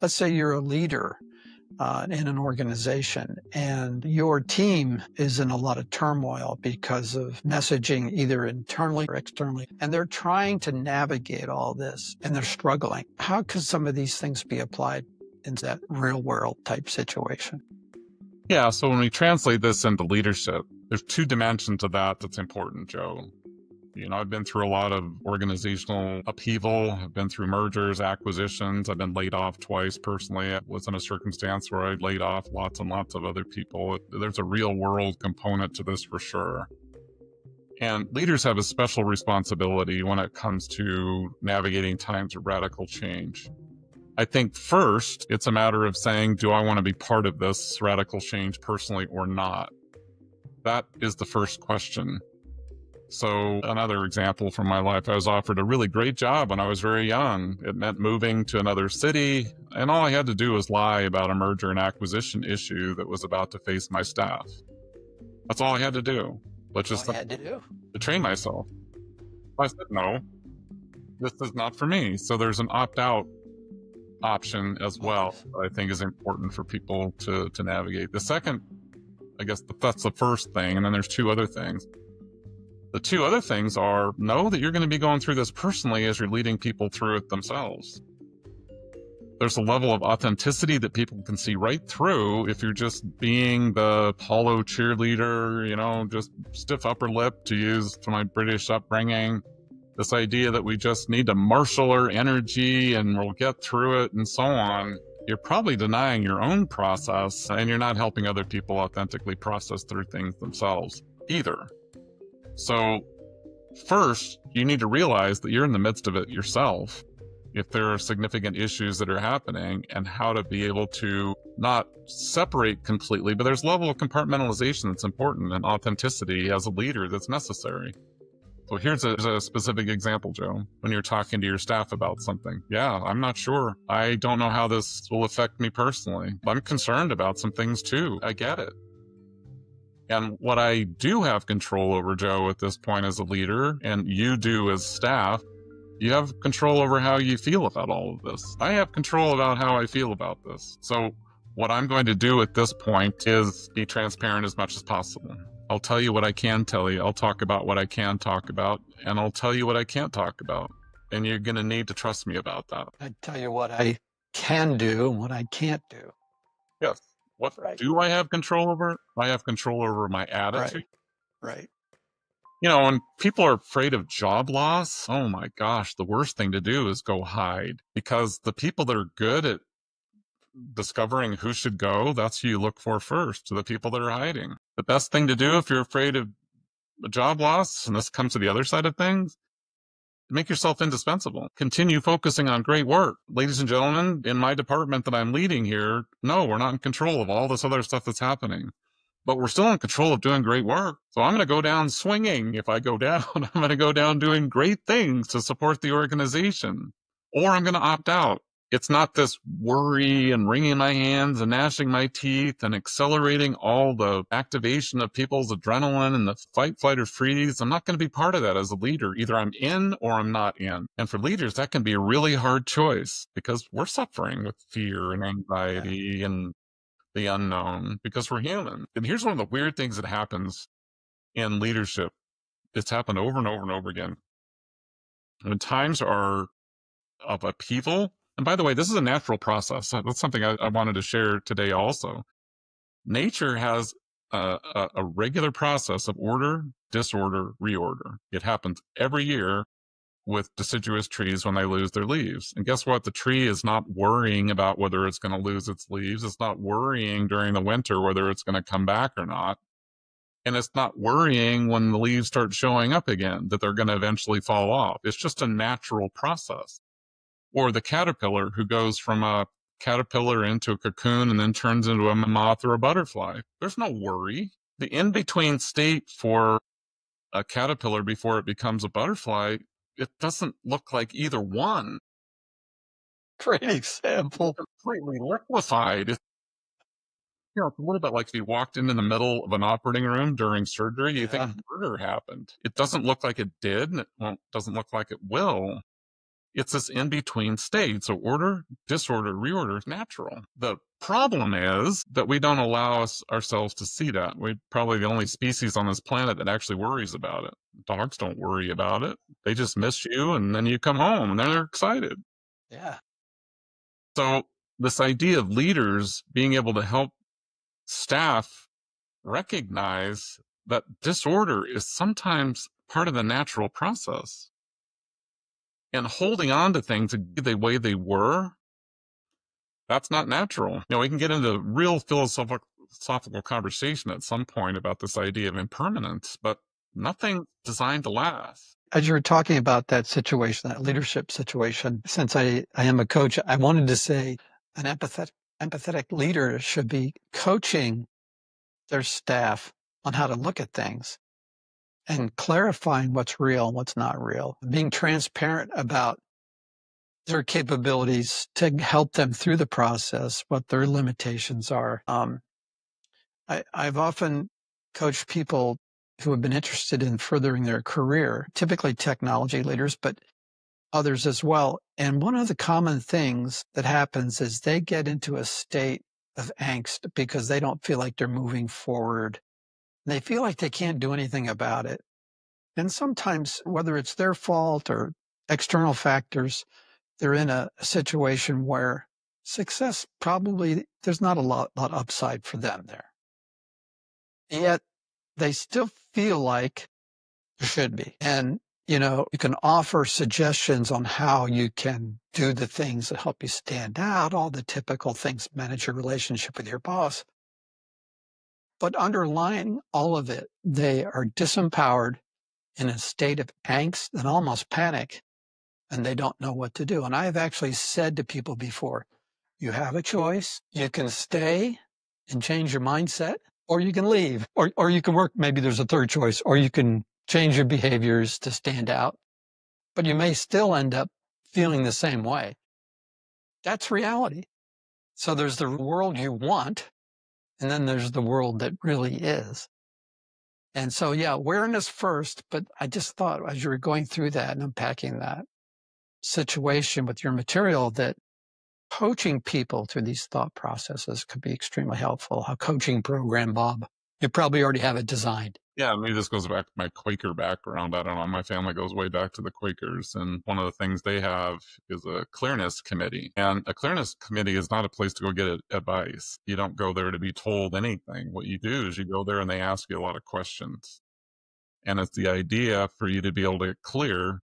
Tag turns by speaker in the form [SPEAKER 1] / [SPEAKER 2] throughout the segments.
[SPEAKER 1] Let's say you're a leader in an organization and your team is in a lot of turmoil because of messaging either internally or externally, and they're trying to navigate all this and they're struggling. How could some of these things be applied in that real world type situation?
[SPEAKER 2] Yeah, so when we translate this into leadership, there's two dimensions of that that's important, Joe. I've been through a lot of organizational upheaval. I've been through mergers, acquisitions. I've been laid off twice personally. I was in a circumstance where I laid off lots and lots of other people. There's a real world component to this for sure. And leaders have a special responsibility when it comes to navigating times of radical change. I think first, it's a matter of saying, do I want to be part of this radical change personally or not? That is the first question. So another example from my life, I was offered a really great job when I was very young. It meant moving to another city, and all I had to do was lie about a merger and acquisition issue that was about to face my staff. That's all I had to do. But just to train myself. I said, no, this is not for me. So there's an opt-out option as well that I think is important for people to navigate. The second, I guess that's the first thing, and then there's two other things. The two other things are, know that you're going to be going through this personally as you're leading people through it themselves. There's a level of authenticity that people can see right through if you're just being the hollow cheerleader, just stiff upper lip, to use from my British upbringing. This idea that we just need to marshal our energy and we'll get through it and so on. You're probably denying your own process, and you're not helping other people authentically process through things themselves either. So first, you need to realize that you're in the midst of it yourself. If there are significant issues that are happening, and how to be able to not separate completely, but there's a level of compartmentalization that's important, and authenticity as a leader that's necessary. So here's a specific example, Joe. When you're talking to your staff about something, yeah, I'm not sure. I don't know how this will affect me personally. I'm concerned about some things too. I get it. And what I do have control over, Joe, at this point as a leader, and you do as staff, you have control over how you feel about all of this. I have control about how I feel about this. So what I'm going to do at this point is be transparent as much as possible. I'll tell you what I can tell you. I'll talk about what I can talk about, and I'll tell you what I can't talk about. And you're going to need to trust me about that.
[SPEAKER 1] I tell you what I can do and what I can't do.
[SPEAKER 2] Yes. What do I have control over? I have control over my attitude.
[SPEAKER 1] Right.
[SPEAKER 2] When people are afraid of job loss, oh my gosh, the worst thing to do is go hide, because the people that are good at discovering who should go, that's who you look for first, to the people that are hiding. The best thing to do if you're afraid of a job loss, and this comes to the other side of things, make yourself indispensable. Continue focusing on great work. Ladies and gentlemen, in my department that I'm leading here, no, we're not in control of all this other stuff that's happening, but we're still in control of doing great work. So I'm going to go down swinging. If I go down, I'm going to go down doing great things to support the organization, or I'm going to opt out. It's not this worry and wringing my hands and gnashing my teeth and accelerating all the activation of people's adrenaline and the fight, flight, or freeze. I'm not going to be part of that as a leader. Either I'm in or I'm not in. And for leaders, that can be a really hard choice, because we're suffering with fear and anxiety and the unknown, because we're human. And here's one of the weird things that happens in leadership. It's happened over and over and over again. When times are of upheaval, and by the way, this is a natural process. That's something I wanted to share today also. Nature has a regular process of order, disorder, reorder. It happens every year with deciduous trees when they lose their leaves. And guess what? The tree is not worrying about whether it's going to lose its leaves. It's not worrying during the winter whether it's going to come back or not. And it's not worrying when the leaves start showing up again that they're going to eventually fall off. It's just a natural process. Or the caterpillar who goes from a caterpillar into a cocoon and then turns into a moth or a butterfly. There's no worry. The in-between state for a caterpillar before it becomes a butterfly, it doesn't look like either one.
[SPEAKER 1] Great example.
[SPEAKER 2] Completely liquefied. It's a little bit like if you walked in the middle of an operating room during surgery, you think murder happened. It doesn't look like it did, and it doesn't look like it will. It's this in-between state. So order, disorder, reorder is natural. The problem is that we don't allow ourselves to see that. We're probably the only species on this planet that actually worries about it. Dogs don't worry about it. They just miss you, and then you come home, and then they're excited.
[SPEAKER 1] Yeah.
[SPEAKER 2] So this idea of leaders being able to help staff recognize that disorder is sometimes part of the natural process. And holding on to things the way they were, that's not natural. You know, we can get into real philosophical conversation at some point about this idea of impermanence, but nothing designed to last.
[SPEAKER 1] As you were talking about that situation, that leadership situation, since I am a coach, I wanted to say an empathetic leader should be coaching their staff on how to look at things and clarifying what's real and what's not real, being transparent about their capabilities to help them through the process, what their limitations are. I've often coached people who have been interested in furthering their career, typically technology leaders, but others as well. And one of the common things that happens is they get into a state of angst because they don't feel like they're moving forward. They feel like they can't do anything about it. And sometimes, whether it's their fault or external factors, they're in a situation where success probably, there's not a lot upside for them there. Yet they still feel like there should be. And, you know, you can offer suggestions on how you can do the things that help you stand out, all the typical things, manage your relationship with your boss. But underlying all of it, they are disempowered in a state of angst and almost panic, and they don't know what to do. And I have actually said to people before, you have a choice. You can stay and change your mindset, or you can leave, or you can work. Maybe there's a third choice, or you can change your behaviors to stand out, but you may still end up feeling the same way. That's reality. So there's the world you want, and then there's the world that really is. And so, yeah, awareness first, but I just thought as you were going through that and unpacking that situation with your material, that coaching people through these thought processes could be extremely helpful. A coaching program, Bob, you probably already have it designed.
[SPEAKER 2] Yeah, maybe this goes back to my Quaker background. I don't know. My family goes way back to the Quakers. And one of the things they have is a clearness committee. And a clearness committee is not a place to go get advice. You don't go there to be told anything. What you do is you go there and they ask you a lot of questions. And it's the idea for you to be able to get clear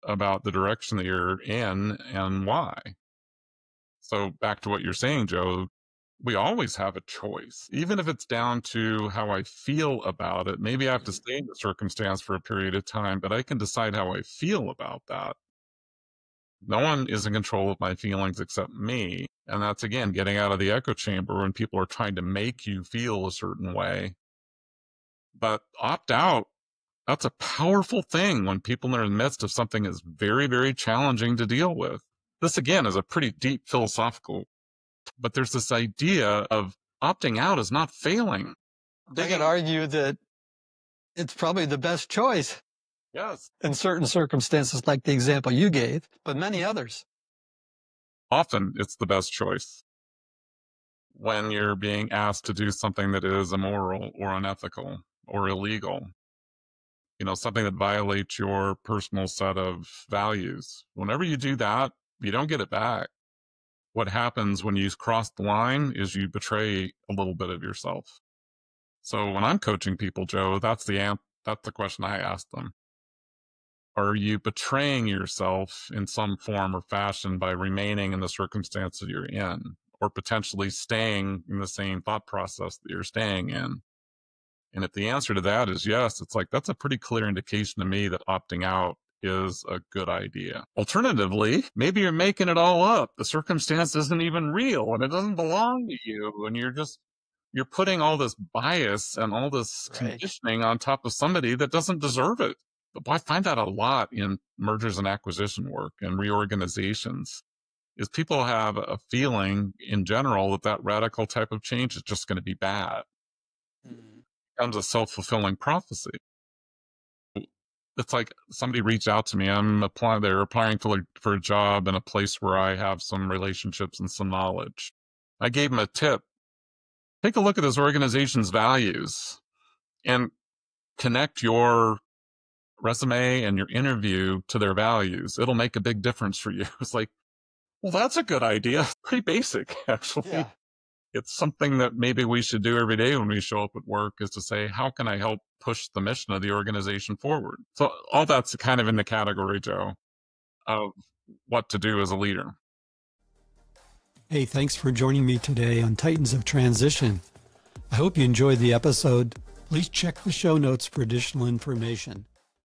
[SPEAKER 2] about the direction that you're in and why. So back to what you're saying, Joe, we always have a choice, even if it's down to how I feel about it. Maybe I have to stay in the circumstance for a period of time, but I can decide how I feel about that. No one is in control of my feelings except me. And that's, again, getting out of the echo chamber when people are trying to make you feel a certain way. But opt out, that's a powerful thing when people are in the midst of something that's very, very challenging to deal with. This, again, is a pretty deep philosophical, but there's this idea of opting out is not failing.
[SPEAKER 1] They could argue that it's probably the best choice.
[SPEAKER 2] Yes.
[SPEAKER 1] In certain circumstances, like the example you gave, but many others.
[SPEAKER 2] Often it's the best choice when you're being asked to do something that is immoral or unethical or illegal. You know, something that violates your personal set of values. Whenever you do that, you don't get it back. What happens when you cross the line is you betray a little bit of yourself. So when I'm coaching people, Joe, that's the question I ask them. Are you betraying yourself in some form or fashion by remaining in the circumstance that you're in, or potentially staying in the same thought process that you're staying in? And if the answer to that is yes, it's like, that's a pretty clear indication to me that opting out is a good idea. Alternatively, maybe you're making it all up. The circumstance isn't even real and it doesn't belong to you. And you're putting all this bias and all this conditioning on top of somebody that doesn't deserve it. But I find that a lot in mergers and acquisition work and reorganizations, is people have a feeling in general that radical type of change is just going to be bad. It becomes a self-fulfilling prophecy. it's like somebody reached out to me. They're applying for a job in a place where I have some relationships and some knowledge. I gave them a tip. Take a look at this organization's values and connect your resume and your interview to their values. It'll make a big difference for you. It's like, well, that's a good idea. Pretty basic, actually.
[SPEAKER 1] Yeah.
[SPEAKER 2] It's something that maybe we should do every day when we show up at work, is to say, how can I help push the mission of the organization forward? So all that's kind of in the category, Joe, of what to do as a leader.
[SPEAKER 3] Hey, thanks for joining me today on Titans of Transition. I hope you enjoyed the episode. Please check the show notes for additional information.